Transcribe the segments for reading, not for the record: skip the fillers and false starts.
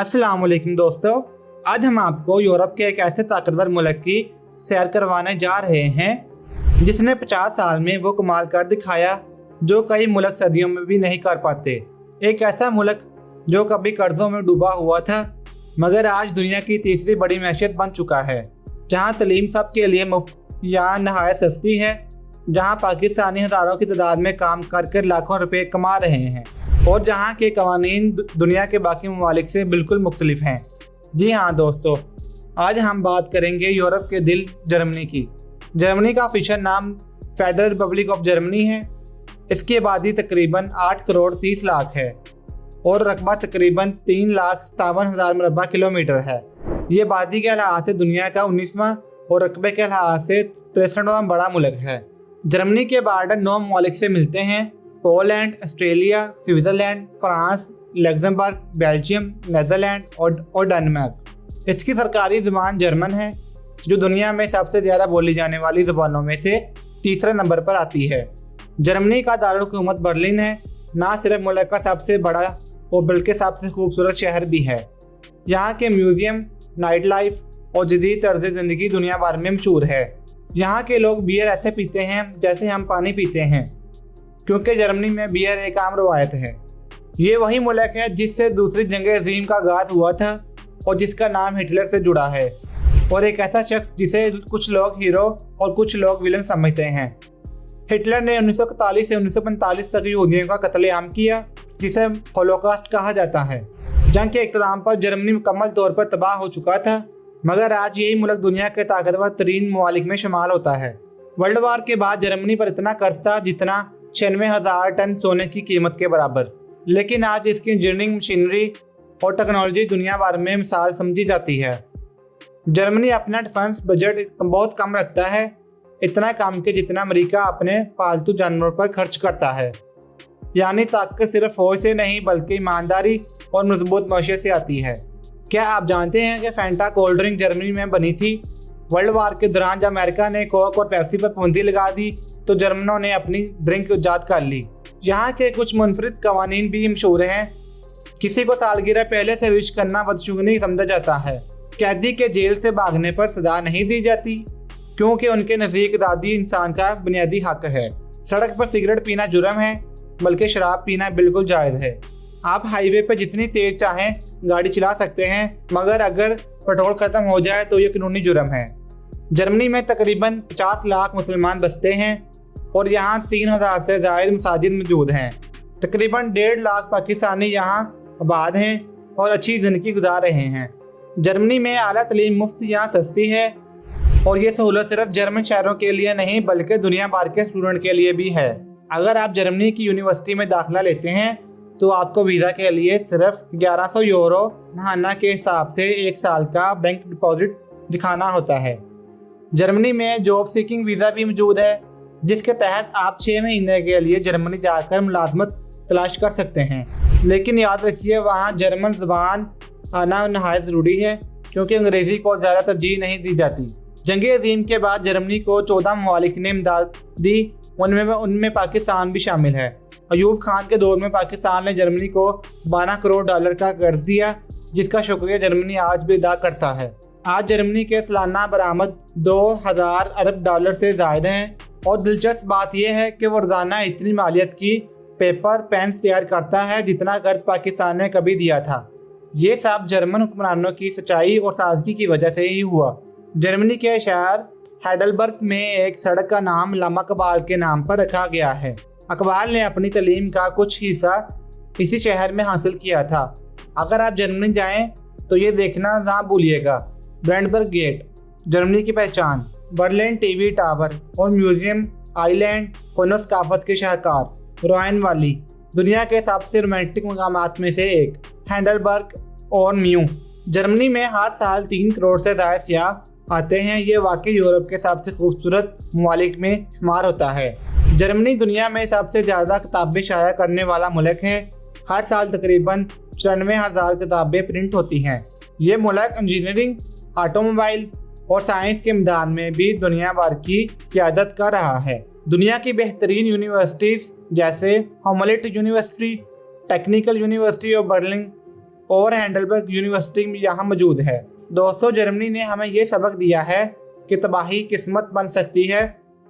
अस्सलाम वालेकुम दोस्तों, आज हम आपको यूरोप के एक ऐसे ताकतवर मुल्क की सैर करवाने जा रहे हैं जिसने 50 साल में वो कमाल कर दिखाया जो कई मुल्क सदियों में भी नहीं कर पाते। एक ऐसा मुल्क जो कभी कर्जों में डूबा हुआ था मगर आज दुनिया की तीसरी बड़ी मैशियत बन चुका है, जहाँ तालीम सबके लिए मुफ्त या नहायत सस्ती है, जहाँ पाकिस्तानी हज़ारों की तादाद में काम कर लाखों रुपए कमा रहे हैं और जहाँ के कवानीन दुनिया के बाकी ममालिक से बिल्कुल मुख्तलिफ हैं। जी हाँ दोस्तों, आज हम बात करेंगे यूरोप के दिल जर्मनी की। जर्मनी का ऑफिशियल नाम फेडरल रिपब्लिक ऑफ जर्मनी है। इसकी आबादी तकरीबन 8 करोड़ 30 लाख है और रकबा तकरीबन 3,57,000 मुरबा किलोमीटर है। ये आबादी के लिहाज से दुनिया का 19वां और रकबे के लिहाज से 63वां बड़ा मुल्क है। जर्मनी के बॉर्डर 9 ममालिक से मिलते हैं: Poland, Australia, Switzerland, France, Luxembourg, Belgium, Netherlands और डेनमार्क। इसकी सरकारी ज़बान जर्मन है जो दुनिया में सबसे ज़्यादा बोली जाने वाली ज़बानों में से तीसरे नंबर पर आती है। जर्मनी का दारुल हुकूमत बर्लिन है। ना सिर्फ मुल्क का सबसे बड़ा और बल्कि सबसे खूबसूरत शहर भी है। यहाँ के म्यूज़ियम, नाइट लाइफ और जदीद तर्ज ज़िंदगी दुनिया भर में मशहूर है। यहाँ के लोग बियर ऐसे पीते हैं जैसे हम पानी पीते हैं, क्योंकि जर्मनी में बियर एक आम रवायत है। ये वही मुल्क है जिससे दूसरी जंग अजीम का आगाज हुआ था और जिसका नाम हिटलर से जुड़ा है, और एक ऐसा शख्स जिसे कुछ लोग हीरो और कुछ लोग विलन समझते हैं। हिटलर ने 1941 से 1945 तक यहूदियों का कत्लेआम किया, जिसे होलोकॉस्ट कहा जाता है। जंग के इख्तिताम पर जर्मनी मुकम्मल तौर पर तबाह हो चुका था, मगर आज यही मुल्क दुनिया के ताकतवर तरीन ममालिक में शुमार होता है। वर्ल्ड वार के बाद जर्मनी पर इतना कर्ज था जितना 96,000 टन सोने की कीमत के बराबर, लेकिन आज इसकी इंजीनियरिंग, मशीनरी और टेक्नोलॉजी दुनिया भर में मिसाल समझी जाती है। जर्मनी अपना डिफेंस बजट बहुत कम रखता है, इतना कम कि जितना अमेरिका अपने पालतू जानवरों पर खर्च करता है। यानी ताकत सिर्फ फौज से नहीं बल्कि ईमानदारी और मजबूत मैशियत से आती है। क्या आप जानते हैं कि फैंटा कोल्ड ड्रिंक जर्मनी में बनी थी? वर्ल्ड वार के दौरान जब अमेरिका ने कोक और पेप्सी पर पाबंदी लगा दी तो जर्मनों ने अपनी ड्रिंक ईजाद कर ली। यहाँ के कुछ मुनफरिद कवानीन भी मशहूर हैं। किसी को सालगिरह पहले से विश करना बदशगुनी समझा जाता है। कैदी के जेल से भागने पर सजा नहीं दी जाती, क्योंकि उनके नज़दीक आज़ादी इंसान का बुनियादी हक है। सड़क पर सिगरेट पीना जुर्म है, बल्कि शराब पीना बिल्कुल जायज़ है। आप हाईवे पर जितनी तेज चाहें गाड़ी चला सकते हैं, मगर अगर पेट्रोल खत्म हो जाए तो ये कानूनी जुर्म है। जर्मनी में तकरीबन 50 लाख मुसलमान बसते हैं और यहाँ 3,000 से ज़ायद मसाजिद मौजूद हैं। तकरीबन 1.5 लाख पाकिस्तानी यहाँ आबाद हैं और अच्छी ज़िंदगी गुजार रहे हैं। जर्मनी में आला तालीम मुफ्त या सस्ती है और ये सहूलत सिर्फ जर्मन शहरों के लिए नहीं बल्कि दुनिया भर के स्टूडेंट के लिए भी है। अगर आप जर्मनी की यूनिवर्सिटी में दाखिला लेते हैं तो आपको वीज़ा के लिए सिर्फ 1100 यूरो महाना के हिसाब से 1 साल का बैंक डिपॉजिट दिखाना होता है। जर्मनी में जॉब सीकिंग वीज़ा भी मौजूद है, जिसके तहत आप 6 महीने के लिए जर्मनी जाकर मुलाजमत तलाश कर सकते हैं। लेकिन याद रखिए, वहाँ जर्मन ज़बान आना नहायत ज़रूरी है, क्योंकि अंग्रेज़ी को ज़्यादा तरजीह नहीं दी जाती। जंग अजीम के बाद जर्मनी को 14 ममालिक ने इमदाद दी, उनमें पाकिस्तान भी शामिल है। अयूब खान के दौर में पाकिस्तान ने जर्मनी को 12 करोड़ डॉलर का कर्ज दिया, जिसका शुक्रिया जर्मनी आज भी अदा करता है। आज जर्मनी के सालाना बरामद 2,000 अरब डॉलर से ज़ायद हैं, और दिलचस्प बात यह है कि वो रोज़ाना इतनी मालियत की पेपर पेन्स तैयार करता है जितना कर्ज पाकिस्तान ने कभी दिया था। ये सब जर्मन हुक्मरानों की सच्चाई और सादगी की वजह से ही हुआ। जर्मनी के शहर हाइडेलबर्ग में एक सड़क का नाम लामा इकबाल के नाम पर रखा गया है। इकबाल ने अपनी तालीम का कुछ हिस्सा इसी शहर में हासिल किया था। अगर आप जर्मनी जाएं तो ये देखना ना भूलिएगा, ब्रांडबर्ग गेट, जर्मनी की पहचान, बर्लिन टीवी टावर और म्यूजियम, आइलैंड, फन सकाफत के शाहकार, रोइन वाली, दुनिया के सबसे रोमांटिक मकामात में से एक, हैंडलबर्ग और म्यू। जर्मनी में हर साल 3 करोड़ से ज़्यादा सयाह आते हैं। ये वाकई यूरोप के सबसे खूबसूरत ममालिक में शुमार होता है। जर्मनी दुनिया में सबसे ज़्यादा किताबें शाया करने वाला मुल्क है। हर साल तकरीबन 94,000 किताबें प्रिंट होती हैं। ये मुल्क इंजीनियरिंग, ऑटोमोबाइल और साइंस के मैदान में भी दुनिया भर की क़यादत कर रहा है। दुनिया की बेहतरीन यूनिवर्सिटीज़ जैसे Humboldt university, technical university of Berlin और हैंडलबर्ग यूनिवर्सिटी में यहाँ मौजूद है। दोस्तों, जर्मनी ने हमें ये सबक दिया है कि तबाही किस्मत बन सकती है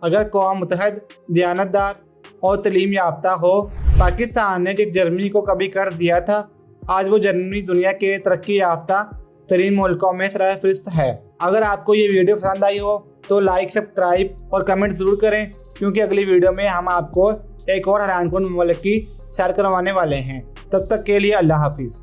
अगर कौम मुतहद, दयानतदार और तलीम याफ्ता हो। पाकिस्तान ने जिस जर्मनी को कभी कर्ज दिया था, आज वो जर्मनी दुनिया के तरक्की याफ्ता तरीन मुल्कों में सरफहरिस्त है। अगर आपको ये वीडियो पसंद आई हो तो लाइक, सब्सक्राइब और कमेंट ज़रूर करें, क्योंकि अगली वीडियो में हम आपको एक और हैरानकुन मुल्क की सैर करवाने वाले हैं। तब तक के लिए अल्लाह हाफिज़।